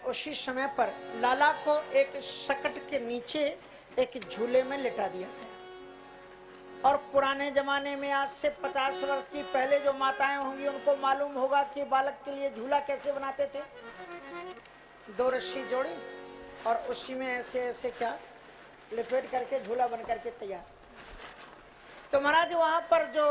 उसी समय पर लाला को एक सकट के नीचे एक झूले में लिटा दिया गया। और पुराने जमाने में आज से 50 वर्ष की पहले जो माताएं होंगी उनको मालूम होगा कि बालक के लिए झूला कैसे बनाते थे। 2 रस्सी जोड़ी और उसी में ऐसे ऐसे क्या लिपेट करके झूला बन करके तैयार। तो महाराज वहां पर जो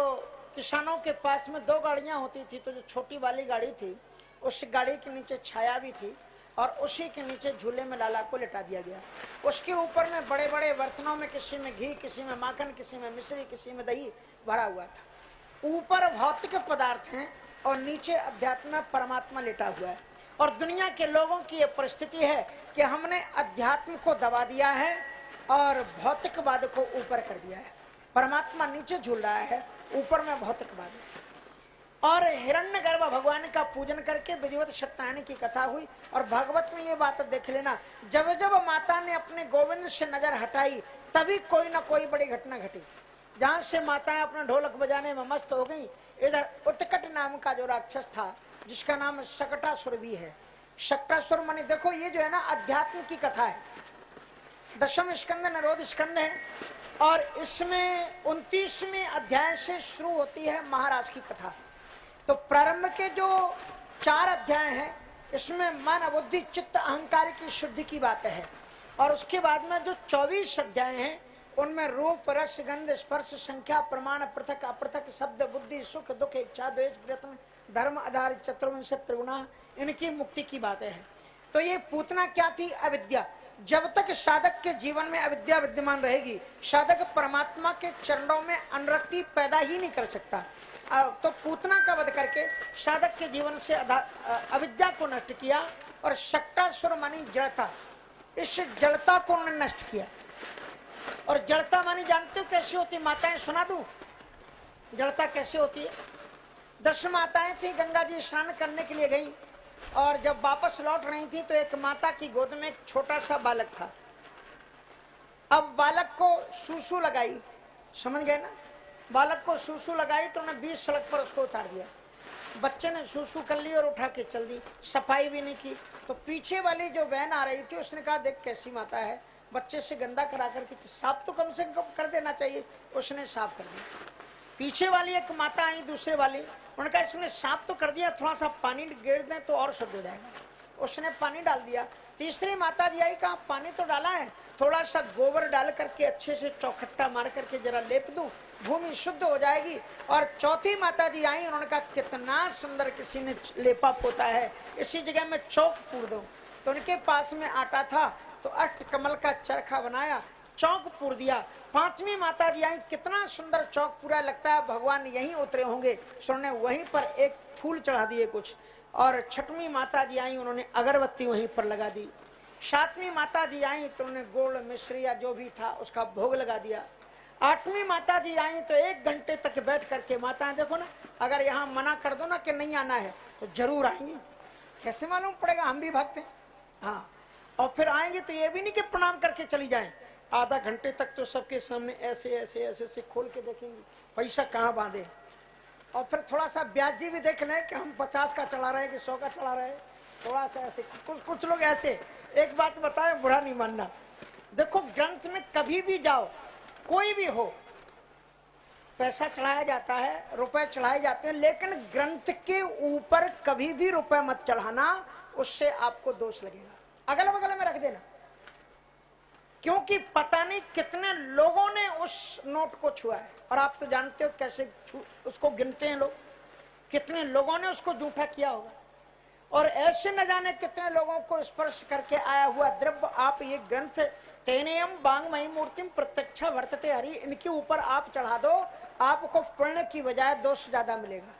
किसानों के पास में 2 गाड़ियां होती थी, तो जो छोटी वाली गाड़ी थी उस गाड़ी के नीचे छाया भी थी और उसी के नीचे झूले में लाला को लिटा दिया गया। उसके ऊपर में बड़े बड़े बर्तनों में किसी में घी, किसी में माखन, किसी में मिश्री, किसी में दही भरा हुआ था। ऊपर भौतिक पदार्थ हैं और नीचे अध्यात्म परमात्मा लिटा हुआ है। और दुनिया के लोगों की यह परिस्थिति है कि हमने अध्यात्म को दबा दिया है और भौतिकवाद को ऊपर कर दिया है। परमात्मा नीचे झूल रहा है, ऊपर में भौतिकवाद है। और हिरण्यगर्भ भगवान का पूजन करके विधिवत सत्यनारायण की कथा हुई। और भागवत में ये बात देख लेना, जब जब माता ने अपने गोविंद से नजर हटाई तभी कोई ना कोई बड़ी घटना घटी। जहां से माताएं अपना ढोलक बजाने में मस्त हो गई, इधर उत्कट नाम का जो राक्षस था जिसका नाम शकटासुर भी है। शकटासुर माने देखो ये जो है ना अध्यात्म की कथा है। 10वें स्कंद निरोध स्कंद है और इसमें 29वें अध्याय से शुरू होती है महाराज की कथा। तो प्रारंभ के जो 4 अध्याय हैं इसमें मन, बुद्धि, चित्त, अहंकार की शुद्धि की बात है। और उसके बाद में जो 24 अध्याय हैं उनमें रूप, रस, गंध, स्पर्श, संख्या, प्रमाण, पृथक, अपृथक, शब्द, बुद्धि, सुख, दुख, इच्छा, द्वेष, प्रयत्न, धर्म, आधारित, चतुर्विंशति त्रिगुणा, इनकी मुक्ति की बातें हैं। तो ये पूतना क्या थी? अविद्या। जब तक साधक के जीवन में अविद्या विद्यमान रहेगी, साधक परमात्मा के चरणों में अनुरक्ति पैदा ही नहीं कर सकता। तो पूतना का वध करके साधक के जीवन से अविद्या को नष्ट किया। और शकटासुर मानी जड़ता, इस जड़ता को उन्होंने नष्ट किया। और जड़ता मानी जानते हो कैसे होती? माताएं सुना दूं जड़ता कैसे होती है। 10 माताएं थी, गंगा जी स्नान करने के लिए गई और जब वापस लौट रही थी तो एक माता की गोद में एक छोटा सा बालक था। अब बालक को सूसू लगाई, समझ गए ना? बालक को सूसू लगाई तो उन्होंने 20 सड़क पर उसको उतार दिया। बच्चे ने सूसू कर ली और उठा के चल दी, सफाई भी नहीं की। तो पीछे वाली जो बहन आ रही थी उसने कहा देख कैसी माता है, बच्चे से गंदा करा करके साफ तो कम से कम कर देना चाहिए। उसने साफ कर दिया। पीछे वाली एक माता आई, दूसरे वाली, उन्होंने कहा इसने साफ तो कर दिया, थोड़ा सा पानी गेर दें तो और शुद्ध हो जाएगा। उसने पानी डाल दिया। तीसरी माता जी आई, कहा पानी तो डाला है, थोड़ा सा गोबर डाल करके अच्छे से चौखट्टा मार करके जरा लेप दूं, भूमि शुद्ध हो जाएगी। और चौथी माता जी आई, उन्होंने कहा कितना सुंदर किसी ने लेपा पोता है, इसी जगह में चौक पूर दो। तो उनके पास में आटा था तो अष्टकमल का चरखा बनाया, चौक पूर दिया। 5वीं माता जी आई, कितना सुंदर चौक पूरा, लगता है भगवान यहीं उतरे होंगे। उन्होंने वहीं पर एक फूल चढ़ा दिए कुछ। और 6वीं माता जी आई, उन्होंने अगरबत्ती वहीं पर लगा दी। 7वीं माता जी आई तो उन्होंने गुड़, मिश्री या जो भी था उसका भोग लगा दिया। 8वीं माता जी आई तो 1 घंटे तक बैठ करके, माताएं देखो ना, अगर यहाँ मना कर दो ना कि नहीं आना है तो जरूर आएंगी। कैसे मालूम पड़ेगा? हम भी भक्त हैं। हाँ, और फिर आएंगे तो ये भी नहीं कि प्रणाम करके चली जाएं, आधा घंटे तक तो सबके सामने ऐसे ऐसे ऐसे ऐसे खोल के देखेंगे पैसा कहाँ बांधे। और फिर थोड़ा सा ब्याज जी भी देख लें कि हम 50 का चला रहे हैं कि 100 का चला रहे हैं, थोड़ा सा ऐसे। कुछ लोग ऐसे। एक बात बताए, बुरा नहीं मानना, देखो ग्रंथ में कभी भी जाओ, कोई भी हो, पैसा चढ़ाया जाता है, रुपए चढ़ाए जाते हैं, लेकिन ग्रंथ के ऊपर कभी भी रुपए मत चढ़ाना, उससे आपको दोष लगेगा। अगल बगल में रख देना, क्योंकि पता नहीं कितने लोगों ने उस नोट को छुआ है। और आप तो जानते हो कैसे उसको गिनते हैं लोग, कितने लोगों ने उसको जूठा किया होगा। और ऐसे न जाने कितने लोगों को स्पर्श करके आया हुआ द्रव्य आप ये ग्रंथ तेनेयम बांगमयी मूर्तिम प्रत्यक्ष वर्तते हरि, इनके ऊपर आप चढ़ा दो, आपको पुण्य की बजाय दोष ज्यादा मिलेगा।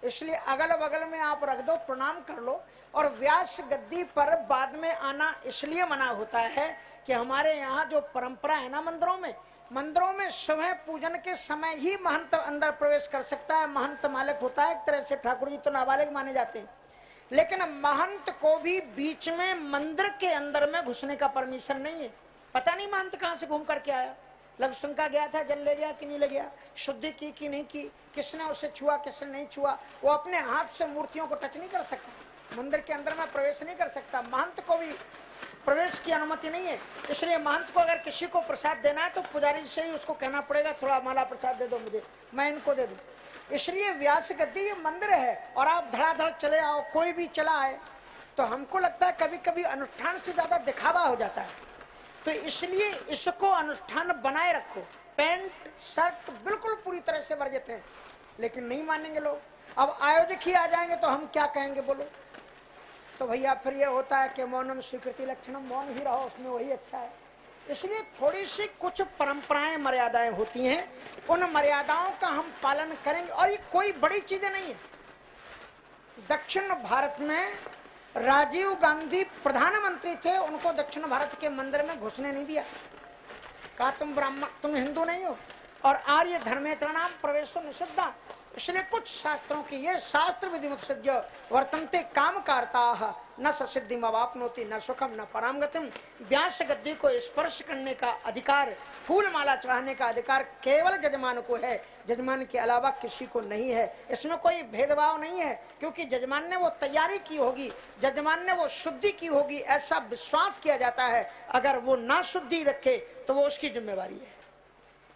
इसलिए अगल बगल में आप रख दो, प्रणाम कर लो। और व्यास गद्दी पर बाद में आना इसलिए मना होता है कि हमारे यहाँ जो परंपरा है ना, मंदिरों में सुबह पूजन के समय ही महंत अंदर प्रवेश कर सकता है। महंत मालिक होता है एक तरह से, ठाकुर जी तो नाबालिग माने जाते हैं, लेकिन महंत को भी बीच में मंदिर के अंदर में घुसने का परमिशन नहीं है। पता नहीं महंत कहाँ से घूम करके आया, लघुशंका गया था, जल ले गया कि नहीं ले गया, शुद्धि की कि नहीं की, किसने उसे छुआ किसने नहीं छुआ। वो अपने हाथ से मूर्तियों को टच नहीं कर सकता, मंदिर के अंदर में प्रवेश नहीं कर सकता। महंत को भी इसकी अनुमति नहीं है। इसलिए महंत को अगर किसी को प्रसाद देना है तो पुजारी से ही उसको कहना पड़ेगा थोड़ा माला प्रसाद दे दो मुझे, मैं इनको दे दूं। इसलिए व्यास गद्दी ये मंदिर है और आप धड़ाधड़ चले आओ, कोई भी चला आए, तो हमको लगता है कभी कभी अनुष्ठान से ज्यादा दिखावा हो जाता है। तो इसलिए इसको अनुष्ठान बनाए रखो। पैंट शर्ट बिल्कुल पूरी तरह से वर्जित है, लेकिन नहीं मानेंगे लोग। अब आयोजक ही आ जाएंगे तो हम क्या कहेंगे बोलो। तो भैया फिर ये होता है कि मौनम स्वीकृति लक्षणम, मौन ही रहो, उसमें वही अच्छा है। इसलिए थोड़ी सी कुछ परंपराएं मर्यादाएं होती हैं, उन मर्यादाओं का हम पालन करेंगे। और ये कोई बड़ी चीजें नहीं है। दक्षिण भारत में राजीव गांधी प्रधानमंत्री थे, उनको दक्षिण भारत के मंदिर में घुसने नहीं दिया। कहा तुम ब्राह्मण, तुम हिंदू नहीं हो और आर्य धर्मेतराणाम प्रवेशो निषिद्धा। इसलिए कुछ शास्त्रों की ये शास्त्र विधिमुत्सृज्य वर्तन्ते काम कारता न सिद्धिम अवाप्नोति न सुखम न परामगतिम। व्यास गद्दी को स्पर्श करने का अधिकार, फूल माला चढ़ाने का अधिकार केवल जजमान को है, जजमान के अलावा किसी को नहीं है। इसमें कोई भेदभाव नहीं है, क्योंकि जजमान ने वो तैयारी की होगी, जजमान ने वो शुद्धि की होगी, ऐसा विश्वास किया जाता है। अगर वो ना शुद्धि रखे तो वो उसकी जिम्मेवारी है।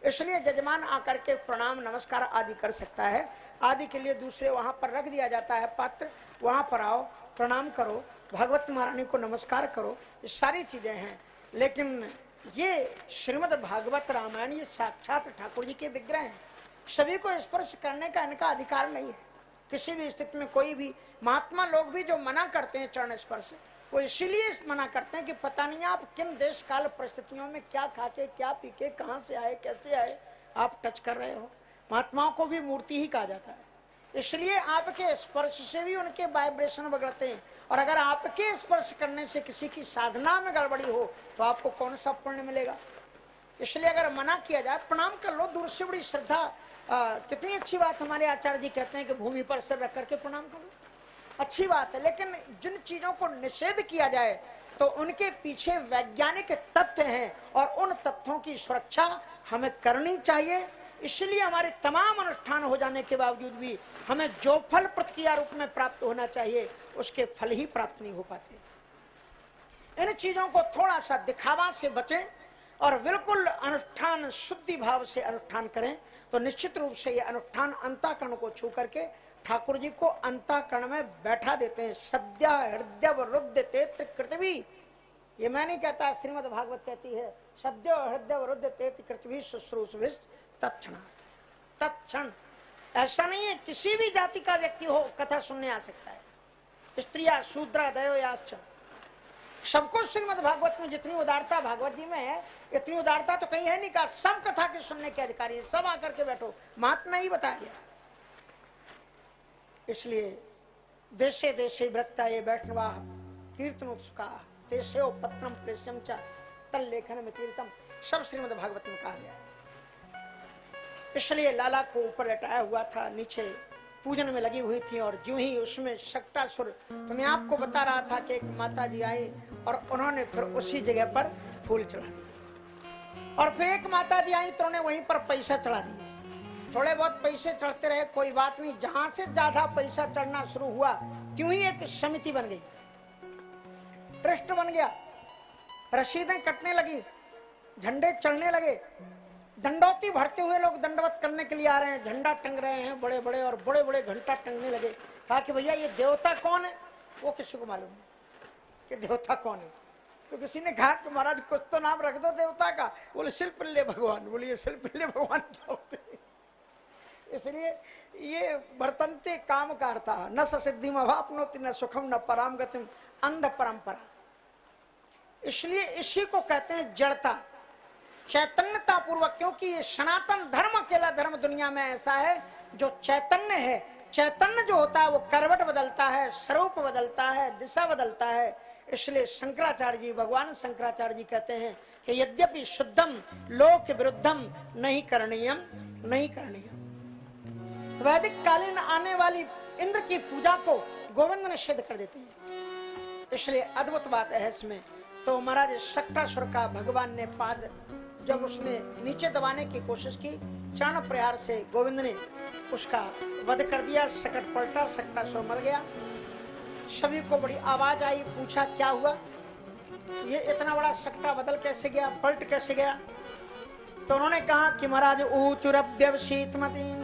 इसलिए जजमान आकर के प्रणाम नमस्कार आदि कर सकता है। आदि के लिए दूसरे वहां पर रख दिया जाता है पात्र, वहां पर आओ, प्रणाम करो, भगवत महारानी को नमस्कार करो, ये सारी चीजें हैं। लेकिन ये श्रीमद् भागवत रामायण ये साक्षात ठाकुर जी के विग्रह हैं। सभी को स्पर्श करने का इनका अधिकार नहीं है किसी भी स्थिति में। कोई भी महात्मा लोग भी जो मना करते हैं चरण स्पर्श, वो इसीलिए मना करते हैं कि पता नहीं आप किन देश काल परिस्थितियों में क्या खा के क्या पी के कहां से आए कैसे आए आप टच कर रहे हो। महात्माओं को भी मूर्ति ही कहा जाता है, इसलिए आपके स्पर्श से भी उनके वाइब्रेशन बिगड़ते हैं। और अगर आपके स्पर्श करने से किसी की साधना में गड़बड़ी हो तो आपको कौन सा पुण्य मिलेगा। इसलिए अगर मना किया जाए, प्रणाम कर लो, दूर से बड़ी श्रद्धा। कितनी अच्छी बात हमारे आचार्य जी कहते हैं कि भूमि पर सिर रख करके प्रणाम करो, अच्छी बात है। लेकिन जिन चीजों को निषेध किया जाए तो उनके पीछे वैज्ञानिक तथ्य हैं और उन तथ्यों की सुरक्षा हमें करनी चाहिए। इसलिए हमारे तमाम अनुष्ठान हो जाने के बावजूद भी हमें जो फल प्रतिक्रिया रूप में प्राप्त होना चाहिए उसके फल ही प्राप्त नहीं हो पाते। इन चीजों को थोड़ा सा दिखावा से बचें और बिल्कुल अनुष्ठान शुद्धि भाव से अनुष्ठान करें तो निश्चित रूप से ये अनुष्ठान अंतःकरण को छू करके ठाकुर जी को अंतःकरण में बैठा देते हैं। सद्य हृदय रुद्यते त्रिकृतवी, ये मैं नहीं कहता, श्रीमद् भागवत कहती है, सद्य हृदय रुद्यते त्रिकृतवी शुश्रूषभिः तत्क्षण। तत्क्षण ऐसा नहीं है किसी भी जाति का व्यक्ति हो कथा सुनने आ सकता है, स्त्रिया शूद्रा दयो याश्च, सबको श्रीमद् भागवत में जितनी उदारता भागवत जी में है इतनी उदारता तो कहीं है नहीं। कहा सब कथा के सुनने के अधिकारी है, सब आकर के बैठो, महात्मा ही बताया गया। इसलिए देशे देशे भ्रक्ता ये बैठनवा कीर्तन उत्सुका तेसे पत्नम प्रेष्यम च तल लेखन में कीर्तम, सब श्रीमद् भागवत में कहा गया। इसलिए लाला को ऊपर लटाया हुआ था, नीचे पूजन में लगी हुई थी और जो ही उसमें शक्टासुर, तो मैं आपको बता रहा था कि एक माता जी आई और उन्होंने फिर उसी जगह पर फूल चढ़ा दिए और फिर एक माता जी आई तो उन्होंने वहीं पर पैसा चढ़ा दिया। थोड़े बहुत पैसे चढ़ते रहे कोई बात नहीं, जहां से ज्यादा पैसा चढ़ना शुरू हुआ क्यों ही एक समिति बन गई, ट्रस्ट बन गया, रसीदें कटने लगी, झंडे चढ़ने लगे, दंडौती भरते हुए लोग दंडवत करने के लिए आ रहे हैं, झंडा टंग रहे हैं बड़े बड़े और बड़े बड़े घंटा टंगने लगे। कहा कि भैया ये देवता कौन है, वो किसी को मालूम नहीं कि देवता कौन है। तो किसी ने कहा कि महाराज कुछ तो नाम रख दो देवता का। बोले शिल्पिल्ले भगवान। बोले ये शिल्पिल्ले भगवान क्या होते हैं। इसलिए ये वर्तन्ते काम कारता न सिद्धिम अवाप्नोति न सुखम न पराम गतिम, अंध परंपरा। इसलिए इसी को कहते हैं जड़ता, चैतन्यता पूर्वक, क्योंकि ये सनातन धर्म अकेला धर्म दुनिया में ऐसा है जो चैतन्य है। चैतन्य जो होता है वो करवट बदलता है, स्वरूप बदलता है, दिशा बदलता है। इसलिए शंकराचार्य जी, भगवान शंकराचार्य जी कहते हैं कि यद्यपि शुद्धम लोक विरुद्धम नहीं करणीयम, नहीं करणीयम। वैदिक कालीन आने वाली इंद्र की पूजा को गोविंद निषेध कर देते हैं। इसलिए अद्भुत बात है इसमें। तो महाराज शक्टासुर का भगवान ने पाद जब उसने नीचे दबाने की कोशिश की, चरण प्रहार से गोविंद ने उसका वध कर दिया। सकट पलटा, शक्टासुर मर गया। सभी को बड़ी आवाज आई, पूछा क्या हुआ। ये इतना बड़ा सकटा बदल कैसे गया, पलट कैसे गया? तो उन्होंने कहा कि महाराज ऊचुरव्यवशीतमतीन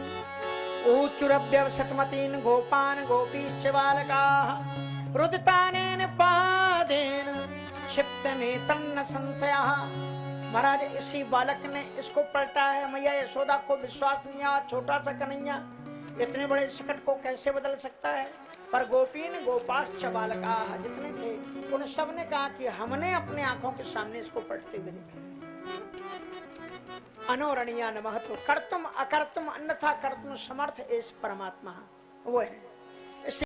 ऊचुरव्यवशतमतीन गोपान गोपीश्च बालकाः रुदितानेन पादेन क्षिप्त में तन्न संशयः। महाराज इसी बालक ने इसको पलटा है। मैया यशोदा को विश्वास नहीं आया, छोटा सा कन्हैया इतने बड़े संकट को कैसे बदल सकता है? पर गोपीन गोपाश्च बालकाः जितने थे उन सब ने कहा कि हमने अपने आंखों के सामने इसको पलटते हुए देखा। अनोरणीय महत्व कर्तुम अकर्तुम अन्यथा कर्तुम समर्थ इस परमात्मा वो है।